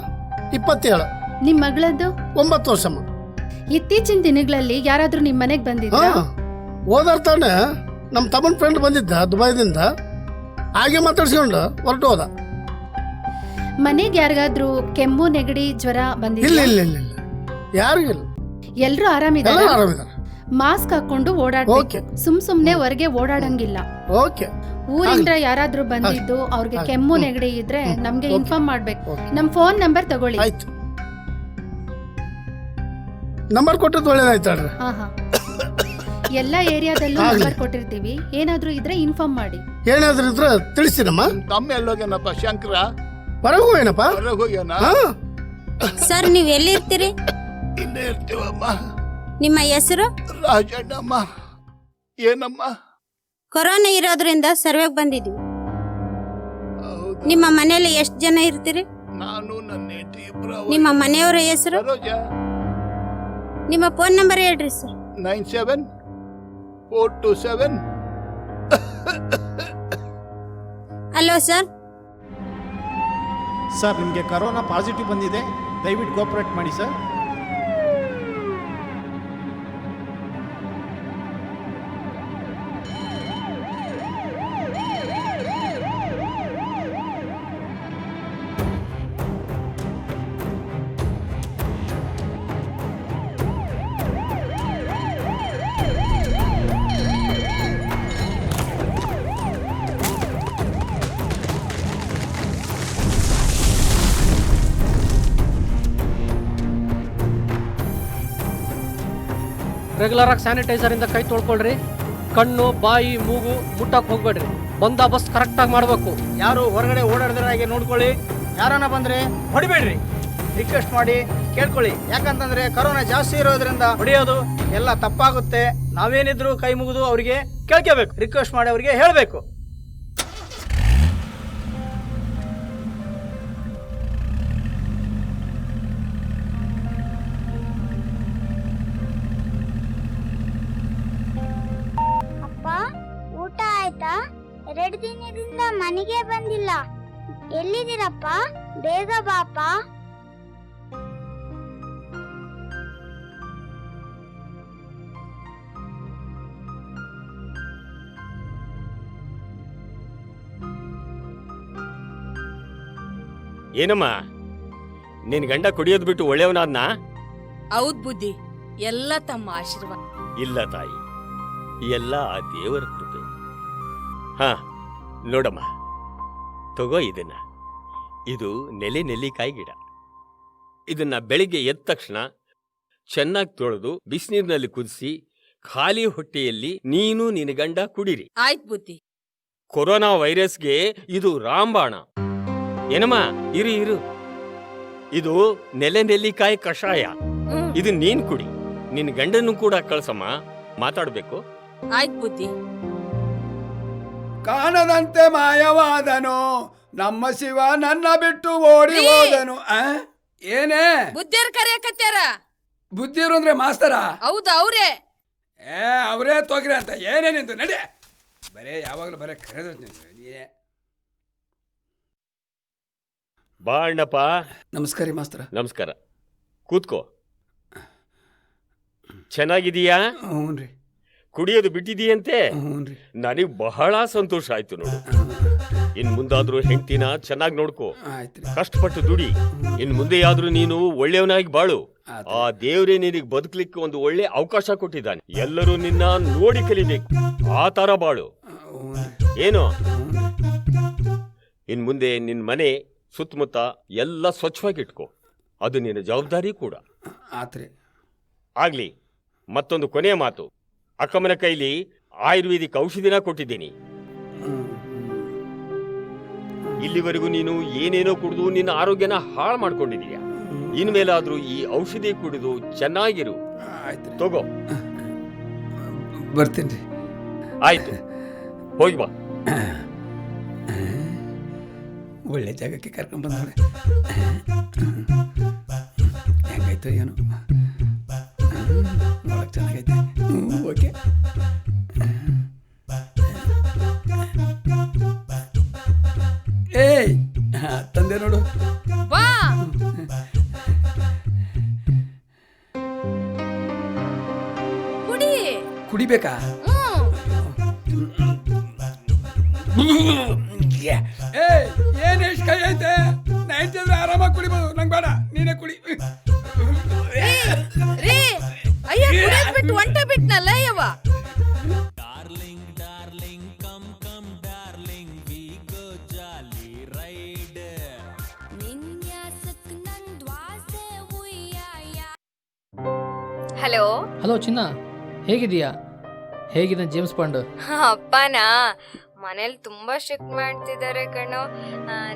27. ನಿಮ್ ಮಗಳದ್ದು? 9 ವರ್ಷಮ್ಮ. ಇತ್ತೀಚಿನ ದಿನಗಳಲ್ಲಿ ಯಾರಾದ್ರೂ ನಿಮ್ ಮನೆಗ್ ಬಂದಿದ್ರಾ? ಹೋದಾರ ತಾನೆ ನಮ್ಮ ತಮ್ಮನ ಫ್ರೆಂಡ್ ಬಂದಿದ್ದ ದುಬೈದಿಂದ. ಹಾಗೆ ಮಾತಾಡ್ಸ್ಕೊಂಡು ಹೊರಟು ಹೋದ. ಮನೆಗೆ ಯಾರಿಗಾದ್ರೂ ಕೆಮ್ಮು, ನೆಗಡಿ, ಜ್ವರ ಬಂದಿಲ್ಲ? ಇಲ್ಲ ಇಲ್ಲ ಇಲ್ಲ ಇಲ್ಲ, ಯಾರಿಗಿಲ್ಲ. ಎಲ್ರು ಆರಾಮಿದ್ದಾರೆ? ಎಲ್ಲ ಆರಾಮಿದ್ದಾರೆ. ಮಾಸ್ಕ್ ಹಾಕೊಂಡು ಓಡಾಡ್ಬೇಕು. ಸುಮ್ನೆ ಹೊರಗೆ ಓಡಾಡಂಗಿಲ್ಲ. ಓಕೆ. ಊರಿಂದ ಯಾರಾದ್ರೂ ಬಂದಿದ್ದು ಅವ್ರಿಗೆ ಕೆಮ್ಮು, ನೆಗಡಿ ಇದ್ರೆ ನಮ್ಗೆ ಇನ್ಫಾರ್ಮ್ ಮಾಡ್ಬೇಕು. ನಮ್ ಫೋನ್ ನಂಬರ್ ತಗೊಳ್ಳಿ. ಆಯ್ತು, ನಂಬರ್ ಕೊಟ್ಟದ್ದು ಒಳ್ಳೇದಾಯ್ತಾಳ್ರಿ. ಹಾ ಎಲ್ಲ ಏರಿಯಾದಲ್ಲೂ ನಂಬರ್ ಕೊಟ್ಟಿರ್ತೀವಿ. ಏನಾದ್ರೂ ಇದ್ರೆ ಇನ್ಫಾರ್ಮ್ ಮಾಡಿ. ಏನಾದ್ರೂ ಇದ್ರೆ ತಿಳಿಸ್ತೀನಮ್ಮ. ತಮ್ಮ ಎಲ್ಲೋಗ್ಯಾನಪ್ಪ? ಶಂಕರ ಹೊರಗೆ ಹೋಗ್ಯಾನಪ್ಪ. ಹೊರಗೆ ಹೋಗ್ಯಾನ. ಸರ್ ನೀವು ಎಲ್ಲಿರ್ತೀರಿ? ಇಲ್ಲೇ ಇರ್ತೀವಮ್ಮ. ನಿಮ್ಮ ಹೆಸರು? ರಾಜಣ್ಣಮ್ಮ. ಏನಮ್ಮ? ಕೊರೋನಾ ಇರೋದ್ರಿಂದ ಸರ್ವೆಗೆ ಬಂದಿದ್ವಿ. ನಿಮ್ಮ ಮನೆಯಲ್ಲಿ ಎಷ್ಟು ಜನ ಇರ್ತೀರಿ? ನಾನು, ನನ್ನ ಹೆಂಡತಿ, ನಿಮ್ಮ ಮನೆಯವರ ಹೆಸರು? ನಿಮ್ಮ ಫೋನ್ ನಂಬರ್ ಹೇಳ್ರಿ ಸರ್. 97-427. Hello sir. ಸರ್ ನಿಮಗೆ ಕರೋನಾ ಪಾಸಿಟಿವ್ ಬಂದಿದೆ, ದಯವಿಟ್ಟು ಕೋಆಪರೇಟ್ ಮಾಡಿ ಸರ್. ರೆಗ್ಯುಲರ್ ಆಗಿ ಸ್ಯಾನಿಟೈಸರ್ ಇಂದ ಕೈ ತೊಳ್ಕೊಳ್ರಿ. ಕಣ್ಣು, ಬಾಯಿ, ಮೂಗು ಮುಟ್ಟಕ್ಕೆ ಹೋಗ್ಬೇಡ್ರಿ. ಬಂದೋಬಸ್ತ್ ಕರೆಕ್ಟಾಗಿ ಮಾಡಬೇಕು. ಯಾರು ಹೊರಗಡೆ ಓಡಾಡಿದ್ರೆ ಹಾಗೆ ನೋಡ್ಕೊಳ್ಳಿ. ಯಾರನ್ನ ಬಂದ್ರೆ ಹೊಡಿಬೇಡ್ರಿ. ರಿಕ್ವೆಸ್ಟ್ ಮಾಡಿ ಕೇಳ್ಕೊಳ್ಳಿ. ಯಾಕಂತಂದ್ರೆ ಕರೋನಾ ಜಾಸ್ತಿ ಇರೋದ್ರಿಂದ ಹೊಡೆಯೋದು ಎಲ್ಲ ತಪ್ಪಾಗುತ್ತೆ. ನಾವೇನಿದ್ರು ಕೈ ಮುಗಿದು ಅವರಿಗೆ ಕೇಳ್ಕೋಬೇಕು, ರಿಕ್ವೆಸ್ಟ್ ಮಾಡಿ ಅವರಿಗೆ ಹೇಳಬೇಕು. ಊಟ ಆಯ್ತಾ? 2 ದಿನದಿಂದ ಮನೆಗೆ ಬಂದಿಲ್ಲ. ಎಲ್ಲಿದ್ದೀರಪ್ಪ? ಬೇಗ ಬಾಪ. ಏನಮ್ಮ, ನಿನ್ ಗಂಡ ಕುಡಿಯೋದು ಬಿಟ್ಟು ಒಳ್ಳೆಯವನಾದ್ನ? ಹೌದ್ ಬುದ್ಧಿ, ಎಲ್ಲ ತಮ್ಮ ಆಶೀರ್ವಾದ. ಇಲ್ಲ ತಾಯಿ, ಎಲ್ಲ ಆ ದೇವರ ಕೃಪೆ. ಹಾ ನೋಡಮ್ಮ, ತಗೋ ಇದನ್ನ. ಇದು ನೆಲ್ಲಿಕಾಯಿ ಗಿಡ. ಇದನ್ನ ಬೆಳಿಗ್ಗೆ ಎದ್ದ ತಕ್ಷಣ ಚೆನ್ನಾಗಿ ತೊಳೆದು ಬಿಸಿನೀರಿನಲ್ಲಿ ಕುದಿಸಿ ಖಾಲಿ ಹೊಟ್ಟೆಯಲ್ಲಿ ನೀನು ನಿನ್ನ ಗಂಡ ಕುಡೀರಿ. ಆಯ್ತು ಬುದ್ಧಿ. ಕೊರೋನಾ ವೈರಸ್ಗೆ ಇದು ರಾಂಬಾಣ. ಏನಮ್ಮ, ಇರು. ಇದು ನೆಲ್ಲಿಕಾಯಿ ಕಷಾಯ. ಇದು ನೀನ್ ಕುಡಿ. ನಿನ್ನ ಗಂಡನ್ನು ಕೂಡ ಕಳ್ಸಮ್ಮ, ಮಾತಾಡ್ಬೇಕು. ಆಯ್ತು ಬುದ್ಧಿ. ಕಾಣದಂತೆ ಮಾಯವಾದನು ನಮ್ಮ ಶಿವ, ನನ್ನ ಬಿಟ್ಟು ಓಡಿ ಹೋದನು. ಏನೇ ಬುದ್ಧಿಯರ್ ಕರೆಯಕತ್ಯಾರ? ಬುದ್ಧಿಯರು ಅಂದ್ರೆ ಮಾಸ್ತರ? ಹೌದು, ಅವ್ರೇ. ಅವರೇ ತೊಗ್ರಿ ಅಂತ ಏನೇನಿಂತು ನಡಿ. ಬರೇ ಯಾವಾಗಲೂ ಬರೇ ಕರೆದ. ಬಾ ಅಣ್ಣಪ್ಪ. ನಮಸ್ಕಾರ ರೀ ಮಾಸ್ತರ. ನಮಸ್ಕಾರ. ಕೂತ್ಕೋ. ಚೆನ್ನಾಗಿದೀಯಾ? ಹ್ಞೂ ರೀ. ಕುಡಿಯೋದು ಬಿಟ್ಟಿದೀಯಂತೆ? ಹ್ಞೂ ರೀ. ನನಗೆ ಬಹಳ ಸಂತೋಷ ಆಯ್ತು ನೋಡು. ಇನ್ ಮುಂದಾದ್ರೂ ಹೆಂಡತಿನ ಚೆನ್ನಾಗಿ ನೋಡ್ಕೋ. ಕಷ್ಟಪಟ್ಟು ದುಡಿ. ಇನ್ ಮುಂದೆಯಾದ್ರೂ ನೀನು ಒಳ್ಳೆಯವನಾಗಿ ಬಾಳು. ಆ ದೇವ್ರೇ ನಿನಗೆ ಬದುಕಲಿಕ್ಕೆ ಒಂದು ಒಳ್ಳೆ ಅವಕಾಶ ಕೊಟ್ಟಿದ್ದಾನೆ. ಎಲ್ಲರೂ ನಿನ್ನ ನೋಡಿ ಕಲಿಬೇಕು. ಆ ತರ ಬಾಳು. ಏನು, ಇನ್ ಮುಂದೆ ನಿನ್ ಮನೆ ಸುತ್ತಮುತ್ತ ಎಲ್ಲ ಸ್ವಚ್ಛವಾಗಿಟ್ಕೋ. ಅದು ನಿನ್ನ ಜವಾಬ್ದಾರಿ ಕೂಡ. ಆಗ್ಲಿ. ಮತ್ತೊಂದು ಕೊನೆಯ ಮಾತು, ಅಕ್ಕಮ್ಮನ ಕೈಲಿ ಆಯುರ್ವೇದಿಕ್ ಔಷಧಿನ ಕೊಟ್ಟಿದ್ದೀನಿ. ಇಲ್ಲಿವರೆಗೂ ನೀನು ಏನೇನೋ ಕುಡಿದು ನಿನ್ನ ಆರೋಗ್ಯನ ಹಾಳು ಮಾಡ್ಕೊಂಡಿದೀಯ. ಇನ್ಮೇಲಾದ್ರೂ ಈ ಔಷಧಿ ಕುಡಿದು ಚೆನ್ನಾಗಿರು. ತಗೋ. ಬರ್ತೀನಿ. ಆಯ್ತು, ಹೋಗಿ ಬಾ. ಒಳ್ಳೆ ಜಾಗಕ್ಕೆ ಕರ್ಕೊಂಡು ಬಂದವಳೆ. ಹೆಂಗಾಯ್ತು ಏನು? ನೋಡಕ್ ಚೆನ್ನಾಗೈತೆ. ಓಕೆ. ಏಯ್ ತಂದೆ ನೋಡು. ಬಾ. ಕುಡಿ. ಕುಡಿಬೇಕಾ? ಏನ್ ಎಷ್ಟು ಕೈ ಐತೆ? ನೈಟ್ ಆರಾಮಾಗಿ ಕುಡಿಬೋದು. ನಂಗೆ ಬೇಡ, ನೀನೇ ಕುಡಿ. ರೀ ಅಯ್ಯ ಕುಡಿಯೋದ್ ಬಿಟ್ಟು ಒಂಟ ಬಿಟ್ನಲ್ಲ ಯವ್ವ. ಹಲೋ ಹಲೋ ಚಿನ್ನ, ಹೇಗಿದೀಯಾ? ಹೇಗಿದೆ ಜೇಮ್ಸ್ ಬಾಂಡ್? ಅಪ್ಪನಾ ಮನೇಲಿ ತುಂಬಾ ಸ್ಟ್ರಿಕ್ಟ್ ಮಾಡ್ತಿದ್ದಾರೆ ಕಣೋ.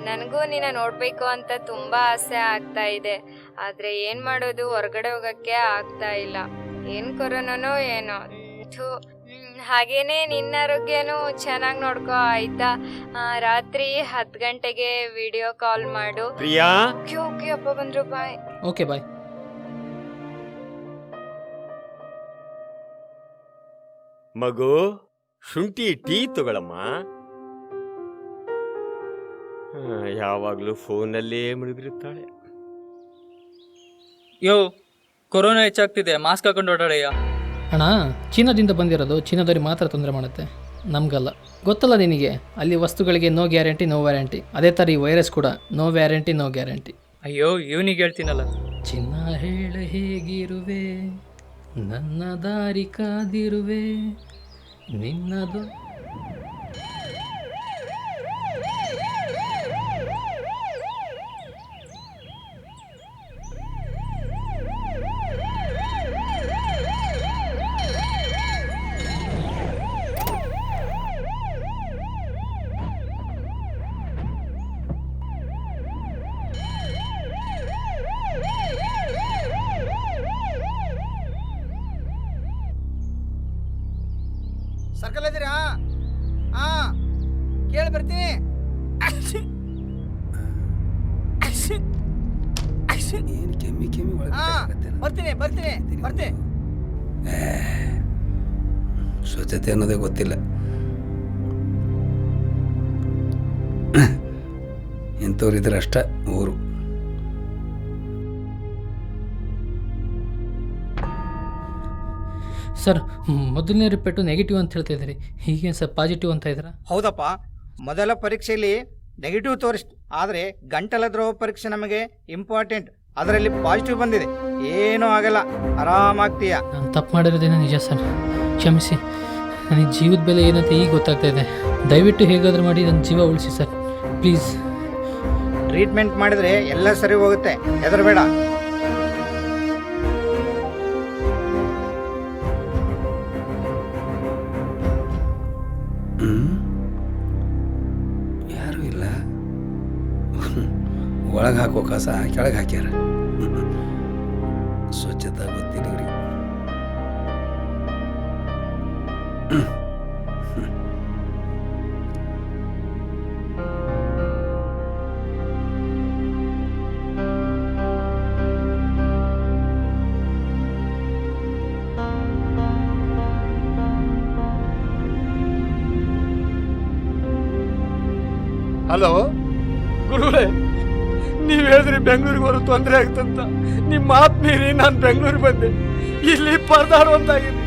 ನನಗೂ ನಿನ್ನ ನೋಡ್ಬೇಕು ಅಂತ ತುಂಬಾ ಆಸೆ ಆಗ್ತಾ ಇದೆ. ಆದ್ರೆ ಏನ್ ಮಾಡೋದು, ಹೊರಗಡೆ ಹೋಗಕ್ಕೆ ಆಗ್ತಾ ಇಲ್ಲ. ಏನ್ ಕೊರೋನಾನೋ ಏನೋ. ಹಾಗೇನೆ ನಿನ್ನ ಆರೋಗ್ಯನೂ ಚೆನ್ನಾಗಿ ನೋಡ್ಕೋ ಆಯ್ತಾ? ರಾತ್ರಿ 10 ಗಂಟೆಗೆ ವಿಡಿಯೋ ಕಾಲ್ ಮಾಡು. ಪ್ರಿಯಾ. ಓಕೆ ಅಪ್ಪ ಬಂದ್ರು, ಬಾಯ್. Okay bye. ಮಗು, ಶುಂಠಿ ಟೀ ತಗೊಳಮ್ಮ. ಯಾವಾಗ್ಲೂ ಫೋನಲ್ಲೇ ಮುಳುಗಿರುತ್ತಾಳೆ. ಯೋ, ಕೊರೋನಾ ಹೆಚ್ಚಾಗ್ತಿದೆ, ಮಾಸ್ಕ್ ಹಾಕೊಂಡು ಓಡಾಡಯ್ಯ. ಅಣ್ಣ, ಚೀನಾದಿಂದ ಬಂದಿರೋದು. ಚೀನಾದವ್ರಿಗೆ ಮಾತ್ರ ತೊಂದರೆ ಮಾಡುತ್ತೆ, ನಮಗಲ್ಲ. ಗೊತ್ತಲ್ಲ ನಿನಗೆ, ಅಲ್ಲಿ ವಸ್ತುಗಳಿಗೆ ನೋ ಗ್ಯಾರಂಟಿ ನೋ ವ್ಯಾರಂಟಿ. ಅದೇ ಥರ ಈ ವೈರಸ್ ಕೂಡ ನೋ ವ್ಯಾರಂಟಿ ನೋ ಗ್ಯಾರಂಟಿ. ಅಯ್ಯೋ, ಇವನಿಗೆ ಹೇಳ್ತೀನಲ್ಲ. ಚಿನ್ನ ಹೇಳ ಹೇಗಿರುವೆ, ನನ್ನ ದಾರಿ ಕಾದಿರುವೆ ನಿನ್ನದು. ಸರ್ಕಲ್ ಇದ್ದೀರಾ? ಕೇಳಿ ಬರ್ತೀನಿ. ಬರ್ತೀನಿ. ಸ್ವಚ್ಛತೆ ಅನ್ನೋದೇ ಗೊತ್ತಿಲ್ಲ. ಎಂಥವ್ರಿದ್ರೆ ಅಷ್ಟ ಊರು. ಸರ್, ಮೊದಲನೇ ರಿಪೋರ್ಟು ನೆಗೆಟಿವ್ ಅಂತ ಹೇಳ್ತಾ ಇದ್ದೀರಿ, ಹೀಗೆ ಸರ್ ಪಾಸಿಟಿವ್ ಅಂತ ಇದ್ದೀರಾ? ಹೌದಪ್ಪ, ಮೊದಲ ಪರೀಕ್ಷೆಯಲ್ಲಿ ನೆಗೆಟಿವ್ ತೋರಿಸ್ತು. ಆದರೆ ಗಂಟಲ ದ್ರವ ಪರೀಕ್ಷೆ ನಮಗೆ ಇಂಪಾರ್ಟೆಂಟ್. ಅದರಲ್ಲಿ ಪಾಸಿಟಿವ್ ಬಂದಿದೆ. ಏನೂ ಆಗಲ್ಲ, ಆರಾಮಾಗ್ತೀಯ. ನಾನು ತಪ್ಪು ಮಾಡಿರೋದೇನೋ ನಿಜ ಸರ್, ಕ್ಷಮಿಸಿ. ನನಗೆ ಜೀವದ ಬೆಲೆ ಏನಂತ ಈಗ ಗೊತ್ತಾಗ್ತಾ ಇದೆ. ದಯವಿಟ್ಟು ಹೇಗಾದರೂ ಮಾಡಿ ನನ್ನ ಜೀವ ಉಳಿಸಿ ಸರ್, ಪ್ಲೀಸ್. ಟ್ರೀಟ್ಮೆಂಟ್ ಮಾಡಿದರೆ ಎಲ್ಲ ಸರಿ ಹೋಗುತ್ತೆ, ಹೆದರಬೇಡ. ಯಾರೂ ಇಲ್ಲ. ಒಳಗೆ ಹಾಕೋ ಕಸ ಕೆಳಗೆ ಹಾಕ್ಯಾರ. ಸ್ವಚ್ಛತಾ ಗೊತ್ತಿಲ್ಲ ಇವ್ರಿಗೆ. ಹಲೋ ಗುರುಗಳೇ, ನೀವು ಹೇಳಿದ್ರಿ ಬೆಂಗಳೂರಿಗೆ ಬರೋ ತೊಂದರೆ ಆಗ್ತಂತ. ನಿಮ್ಮ ಮಾತು ಮೀರಿ ನಾನು ಬೆಂಗಳೂರಿಗೆ ಬಂದೆ. ಇಲ್ಲಿ ಪರದಾಡುವಂತಾಗಿದೆ.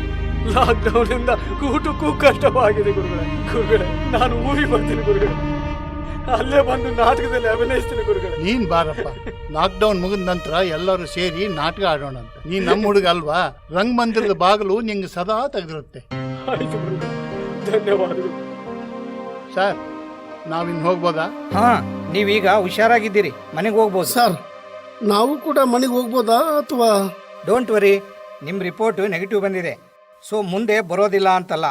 ಲಾಕ್ಡೌನಿಂದ ಊಟಕ್ಕೂ ಕಷ್ಟವಾಗಿದೆ ಗುರುಗಳೇ. ನಾನು ಊರಿಗೆ ಬರ್ತೀನಿ ಗುರುಗಳೇ. ಅಲ್ಲೇ ಬಂದು ನಾಟಕದಲ್ಲಿ ಅಭಿನಯಿಸ್ತೀನಿ ಗುರುಗಳೇ. ನೀನ್ ಬಾರಪ್ಪ, ಲಾಕ್ಡೌನ್ ಮುಗಿದ ನಂತರ ಎಲ್ಲರೂ ಸೇರಿ ನಾಟಕ ಆಡೋಣ ಅಂತ. ನೀನ್ ನಮ್ಮ ಹುಡುಗ ಅಲ್ವಾ? ರಂಗಮಂದಿರದ ಬಾಗಿಲು ನಿಂಗೆ ಸದಾ ತೆಗೆದಿರುತ್ತೆ. ಆಯ್ತು ಗುರುಗಳೇ, ಧನ್ಯವಾದಗಳು. ಸರ್, ನಾವಿನ್ ಹೋಗ್ಬೋದಾ? ನೀವೀಗ ಹುಷಾರಾಗಿದ್ದೀರಿ, ಮನೆಗೆ ಹೋಗ್ಬೋದು. ಸರ್, ನಾವು ಕೂಡ ಮನೆಗೆ ಹೋಗ್ಬೋದಾ ಅಥವಾ? ಡೋಂಟ್ ವರಿ, ನಿಮ್ಮ ರಿಪೋರ್ಟು ನೆಗೆಟಿವ್ ಬಂದಿದೆ. ಸೊ ಮುಂದೆ ಬರೋದಿಲ್ಲ ಅಂತಲ್ಲ.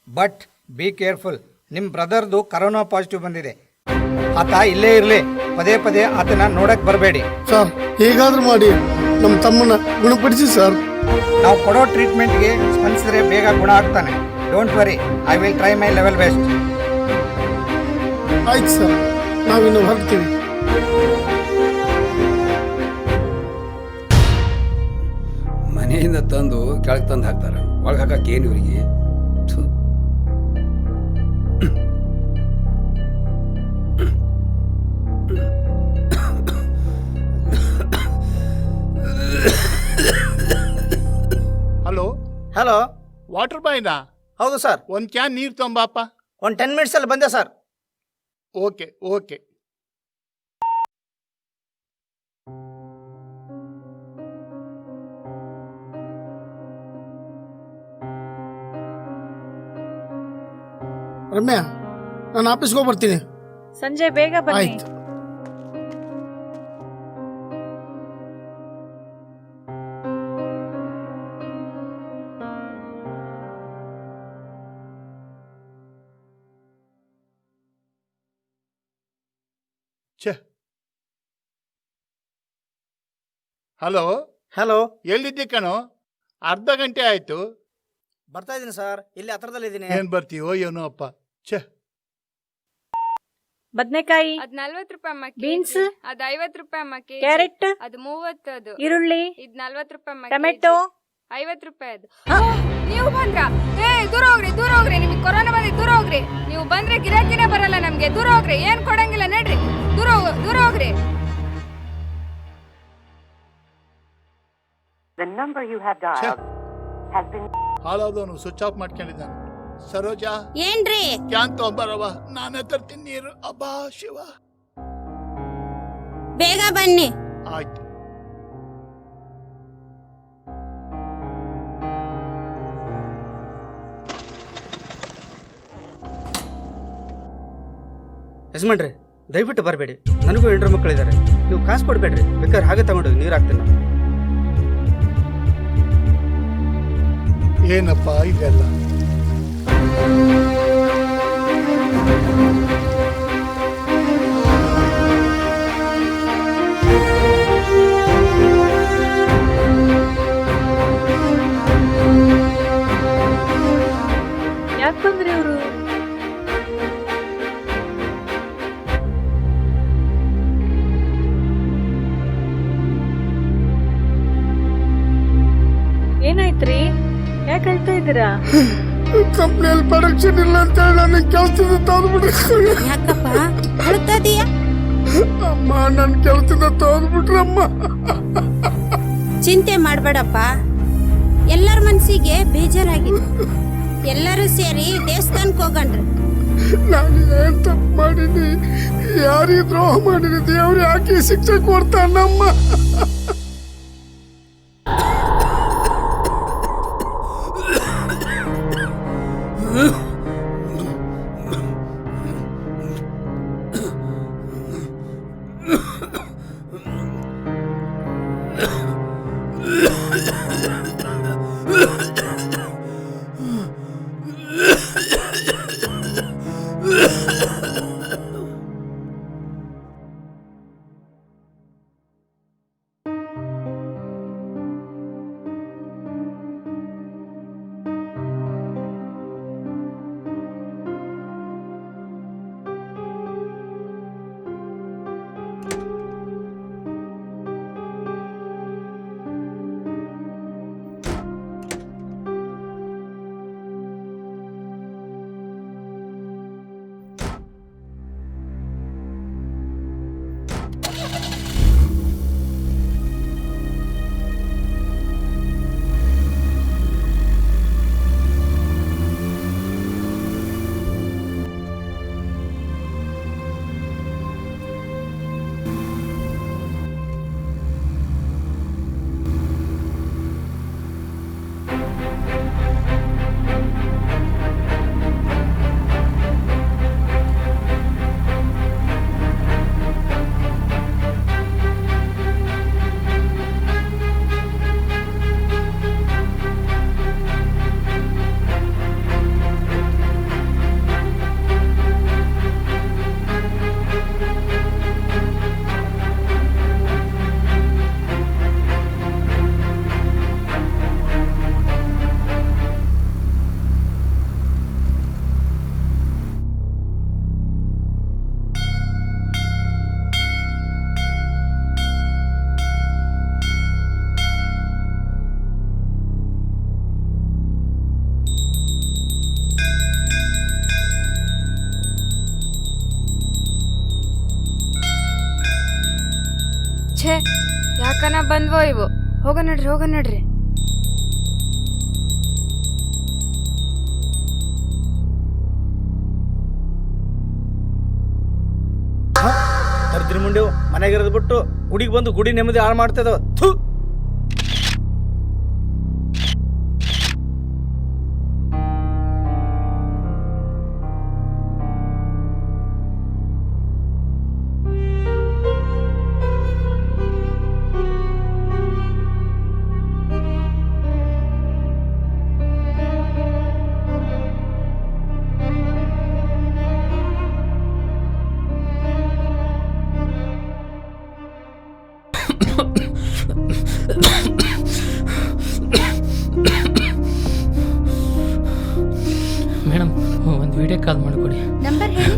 ಬಟ್ ಬಿ ಕೇರ್ಫುಲ್, ನಿಮ್ಮ ಬ್ರದರ್ದು ಕರೋನಾ ಪಾಸಿಟಿವ್ ಬಂದಿದೆ. ಆತ ಇಲ್ಲೇ ಇರಲಿ, ಪದೇ ಪದೇ ಆತನ ನೋಡಕ್ ಬರಬೇಡಿ. ಸರ್ ಹೇಗಾದ್ರೂ ಮಾಡಿ ನಮ್ಮ ತಮ್ಮನ ಗುಣಪಡಿಸಿ ಸರ್. ನಾವು ಕೊಡೋ ಟ್ರೀಟ್ಮೆಂಟ್ಗೆ ಸ್ಪಂದಿಸಿದ್ರೆ ಬೇಗ ಗುಣ ಆಗ್ತಾನೆ. Don't worry, I will try my level best. ಆಯ್ತು ಸರ್, ನಾವಿನ್ನು ಹೊರಡ್ತೀವಿ. ಮನೆಯಿಂದ ತಂದು ಕೆಳಗೆ ತಂದು ಹಾಕ್ತಾರೆ, ಒಳಗೆ ಹಾಕಕ್ಕೆ ಏನು ಇವರಿಗೆ? ಹಲೋ ಹಲೋ, ವಾಟರ್ ಬಾಯ್ನಾ? ಹೌದು ಸರ್. ಒಂದು ಕ್ಯಾನ್ ನೀರು ತೊಂಬಾಪ. ಒಂದು 10 ಮಿನಿಟ್ಸಲ್ಲಿ ಬಂದೆ ಸರ್. Okay okay. ರಮ್ಯಾ, ನಾನು ಆಫೀಸ್ಗೆ ಹೋಗಿ ಬರ್ತೀನಿ. ಸಂಜೆ ಬೇಗ ಬನ್ನಿ. ಆಯ್ತು. ಹಲೋ ಹಲೋ, ಎಲ್ಲಿದ್ದೆ ಕಣೋ? ಅರ್ಧ ಗಂಟೆ ಆಯ್ತು. ಬರ್ತಾ ಇದ್ದೀನಿ ಸರ್, ಇಲ್ಲಿ ಹತ್ರದಲ್ಲಿ ಇದ್ದೀನಿ. ಏನ್ ಬರ್ತೀವೋ ಏನೋ ಅಪ್ಪ. ಬದನೆಕಾಯಿ ಅದ್ 40 ರೂಪಾಯಿ ಅಮ್ಮ. ಬೀನ್ಸ್ ಅದ್ 50 ರೂಪಾಯಿ ಅಮ್ಮ. ಕ್ಯಾರೆಟ್ ಅದು 30. ಅದು ಈರುಳ್ಳಿ ಇದ್ 40 ರೂಪಾಯಿ ಅಮ್ಮ. ಟೊಮೆಟೊ 50 ರೂಪಾಯಿ. ಅದು ನೀವು ಬಂದ್ರ? ದೂರ ಹೋಗ್ರಿ, ದೂರ ಹೋಗ್ರಿ. ನಿಮಗೆ ಕೊರೋನಾ ಬಂದಿದೆ, ದೂರ ಹೋಗ್ರಿ. ನೀವು ಬಂದ್ರೆ ಗಿರಾಕಿನೇ ಬರಲ್ಲ ನಮ್ಗೆ. ದೂರ ಹೋಗ್ರಿ, ಏನ್ ಕೊಡಂಗಿಲ್ಲ ನಡ್ರಿ. ದೂರ ಹೋಗ್ರಿ. ಹಾಳಾದವನು ಸ್ವಿಚ್ ಆಫ್ ಮಾಡ್ಕೊಂಡಿದ್ದಾನೆ. ಸರೋಜಾ, ಏನ್ರಿ? ಕ್ಯಾನ್ ತಗೊಂಬರವ, ನಾನೇ ತರ್ತೀನಿ ನೀರು. ಅಬ್ಬಾ ಶಿವ. ಬೇಗ ಬನ್ನಿ. ಆಯ್ತು. ಯಜಮಾನ್ರಿ, ದಯವಿಟ್ಟು ಬರಬೇಡಿ. ನನಗೂ 2 ಮಕ್ಕಳಿದ್ದಾರೆ. ನೀವು ಕಾಸು ಕೊಡಬೇಡ್ರಿ, ಬೇಕಾದ್ರೆ ಹಾಗೆ ತಗೊಂಡು ನೀರು ಹಾಕ್ತೀನಿ. ಏನಪ್ಪ ಇದೆಲ್ಲ? ಯಾಕೆ ಬಂದ್ರಿ ಅವರು? ಏನಾಯ್ತ್ರಿ? ಯಾಕೆ ಹೇಳ್ತಾ ಇದ್ದೀರಾ? ಕಂಪ್ನಿಯಲ್ಲಿ ಪ್ರೊಡಕ್ಷನ್ ಇಲ್ಲ ಅಂತ ಹೇಳಿ ನನ್ನ ಕೆಲಸದಿಂದ ತೆಗೆದ್ಬಿಟ್ರೆ. ಯಾಕಪ್ಪ ಅಳ್ತಾ ಇದೀಯಾ? ಅಮ್ಮ, ನನ್ನ ಕೆಲಸದಿಂದ ತೆಗೆದ್ಬಿಟ್ರಮ್ಮ. ಚಿಂತೆ ಮಾಡ್ಬೇಡಪ್ಪ, ಎಲ್ಲರ ಮನ್ಸಿಗೆ ಬೇಜಾರಾಗಿದೆ. ಎಲ್ಲರೂ ಸೇರಿ ದೇವಸ್ಥಾನಕ್ಕೆ ಹೋಗಣ್ರಿ. ನಾನು ಏನ್ ತಪ್ಪು ಮಾಡೀನಿ? ಯಾರಿಗೆ ದ್ರೋಹ ಮಾಡೀನಿ? ದೇವ್ರು ಯಾಕೆ ಶಿಕ್ಷೆ ಕೊಡ್ತಾನಮ್ಮ? ಬಂದ್ವೋ ಇವು. ಹೋಗ ನಡ್ರಿ. ದರಿದ್ರ ಮುಂಡೆವು ಮನೆಗಿರೋದು ಬಿಟ್ಟು ಗುಡಿಗೆ ಬಂದು ಗುಡಿ ನೆಮ್ಮದಿ ಹಾಳು ಮಾಡ್ತಾ ಇದಾವ. ಥು. ಮೇಡಮ್ ಒಂದು ವಿಡಿಯೋ ಕಾಲ್ ಮಾಡಿಕೊಡಿ. ನಂಬರ್ ಹೇಳಿ.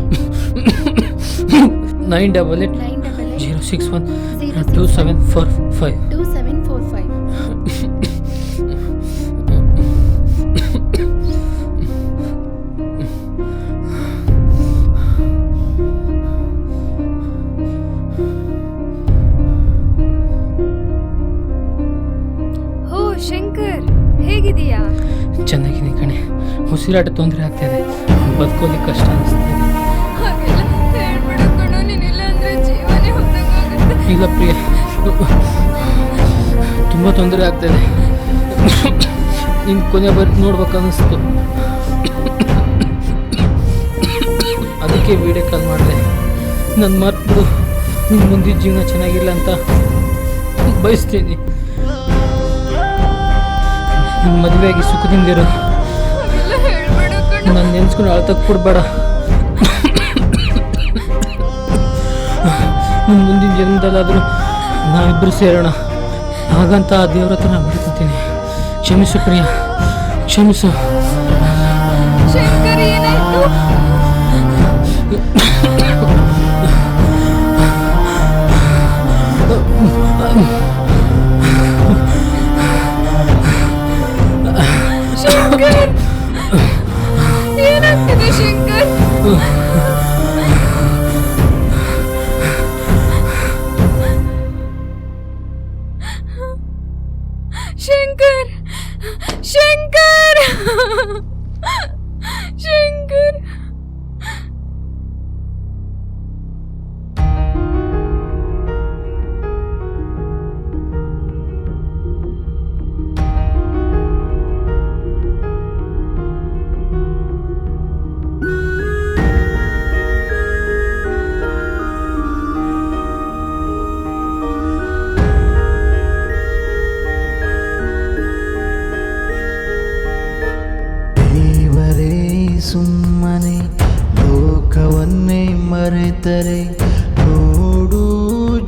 9880612745. 2745. ಹೋ ಶಂಕರ್, ಹೇಗಿದೀಯಾ? ಚೆನ್ನಾಗಿದೆ ಕಣೆ. ಉಸಿರಾಟ ತೊಂದರೆ ಆಗ್ತಾಯಿದೆ, ಬದುಕೋಲಿಕ್ಕೆ ಕಷ್ಟ ಅನಿಸ್ತಿದೆ. ಇಲ್ಲ ಪ್ರಿಯ, ತುಂಬ ತೊಂದರೆ ಆಗ್ತಾಯಿದೆ. ನಿನ್ನ ಕೊನೆ ಬರೀ ನೋಡ್ಬೇಕನ್ನಿಸ್ತು, ಅದಕ್ಕೆ ವಿಡಿಯೋ ಕಾಲ್ ಮಾಡಿದೆ. ನನ್ನ ಮರ್ತು ನಿನ್ನ ಮುಂದಿನ ಜೀವನ ಚೆನ್ನಾಗಿಲ್ಲ ಅಂತ ಬಯಸ್ತೀನಿ. ನಿಮ್ಮ ಮದುವೆಯಾಗಿ ಸುಖದಿಂದಿರು. ನಾನು ನೆನೆಸ್ಕೊಂಡು ಅಳ್ತಕ್ಕೆ ಕೊಡಬೇಡ. ಮುಂದಿನ ಜನ್ಮದಲ್ಲಾದರೂ ನಾವಿಬ್ಬರು ಸೇರೋಣ, ಹಾಗಂತ ಆ ದೇವ್ರ ಹತ್ರ ನಾನು ಬಿಡ್ತೀನಿ. ಕ್ಷಮಿಸು ಪ್ರಿಯ, ಕ್ಷಮಿಸು. ಏನಾಗ್ತಿದೆ ಶಂಕರ್? ಶಂಕರ್, ಶಂಕರ್, ಶಂಕರ್. ಸುಮ್ಮನೆ ಲೋಕವನ್ನೇ ಮರೆತರೆ ನೋಡು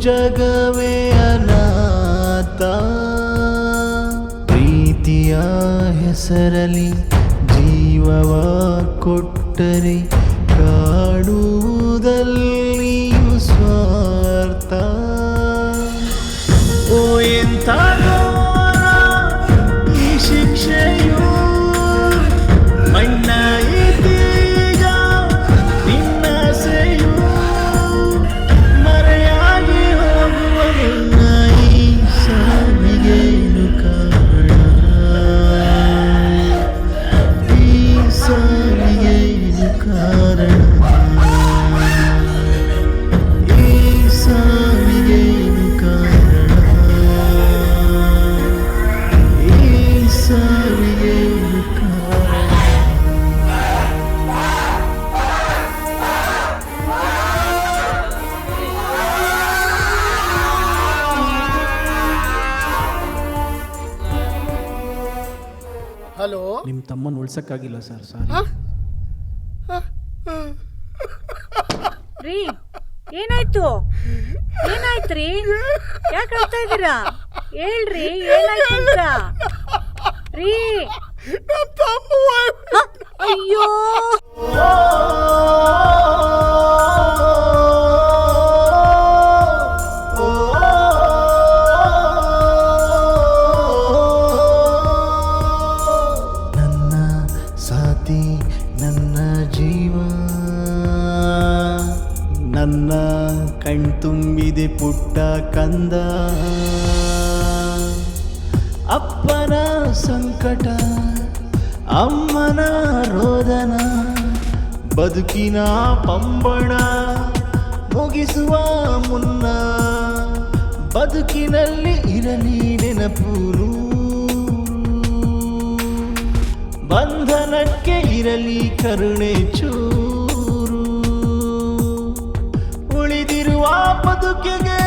ಜಗವೇ ಅನಾಥ. ಪ್ರೀತಿಯ ಹೆಸರಲಿ ಜೀವವ ಕೊಟ್ಟರೆ ಕಾಡುವುದಲ್ಲಿಯೂ ಸ್ವಾರ್ಥ. ಓ ಎಂಥ ಈ ಶಿಕ್ಷೆಯು ಮಣ್ಣ ಇದೀಗ ನಿನ್ನಸೆಯು ಮರೆಯಾಗಿ ಹೋಗುವ ಮುನ್ನ ಈ ಸಾವಿಗೇನು ಕಾರಣ, ಈ ಸಾವಿಗೇನು ಕಾರಣ, ಈ ಸಾವಿಗೇನು ಕಾರಣ, ಈ ಸಾವಿಗೇನು ಕಾರಣ. ಹಲೋ, ನಿಮ್ಮ ತಮ್ಮನ ಉಳ್ಸಕ್ಕಾಗಿಲ್ಲ ಸರ್. ಸಾರಿ ರೀ. ಏನಾಯ್ತು? ಏನಾಯ್ತ್ರಿ? ಯಾಕೆ ಅಳ್ತಾ ಇದ್ದೀರಾ? ಹೇಳ್ರಿ, ಏನಾಯ್ತು ಅಂತ ರೀ? ಅಯ್ಯೋ, ನನ್ನ ಸಾಥಿ, ನನ್ನ ಜೀವ, ನನ್ನ ಕಣ್ತುಂಬಿದೆ ಪುಟ್ಟ ಕಂದ. ಸಂಕಟ ಅಮ್ಮನ ರೋದನ ಬದುಕಿನ ಪಂಬಣ ಮುಗಿಸುವ ಮುನ್ನ ಬದುಕಿನಲ್ಲಿ ಇರಲಿ ನೆನಪು ಬಂಧನಕ್ಕೆ ಇರಲಿ ಕರುಣೆ ಚೂರು ಉಳಿದಿರುವ ಬದುಕಿಗೆ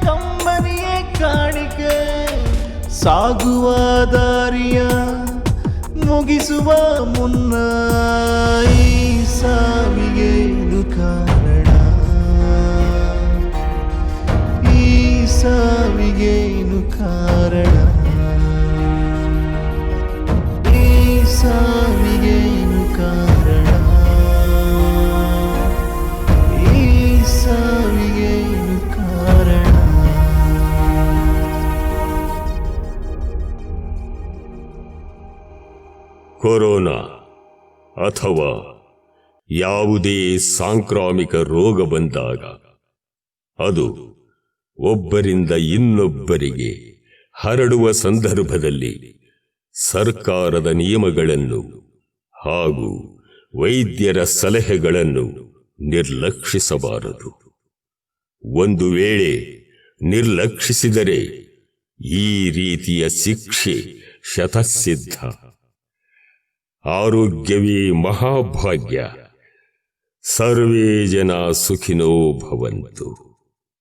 ಕಂಬನಿಯೇ ಕಾಣಿಕೆ ಸಾಗುವ ದಾರಿಯ ಮುಗಿಸುವ ಮುನ್ನ ಈ ಸಾವಿಗೇನು ಕಾರಣ ಈ ಸಾವಿಗೇನು ಕಾರಣ ಈ ಸಾವಿಗೇನು ಕಾರಣ ಈ ಸಾವಿಗೇನು ಕಾರಣ ಕೊರೋನಾ ಅಥವಾ ಯಾವುದೇ ಸಾಂಕ್ರಾಮಿಕ ರೋಗ ಬಂದಾಗ ಅದು ಒಬ್ಬರಿಂದ ಇನ್ನೊಬ್ಬರಿಗೆ ಹರಡುವ ಸಂದರ್ಭದಲ್ಲಿ ಸರ್ಕಾರದ ನಿಯಮಗಳನ್ನು ಹಾಗೂ ವೈದ್ಯರ ಸಲಹೆಗಳನ್ನು ನಿರ್ಲಕ್ಷಿಸಬಾರದು. ಒಂದು ವೇಳೆ ನಿರ್ಲಕ್ಷಿಸಿದರೆ ಈ ರೀತಿಯ ಶಿಕ್ಷೆ ಶತಸಿದ್ಧ. ಆರೋಗ್ಯವೇ ಮಹಾಭಾಗ್ಯ. ಸರ್ವೇ ಜನ ಸುಖಿನೋ ಭವಂತು.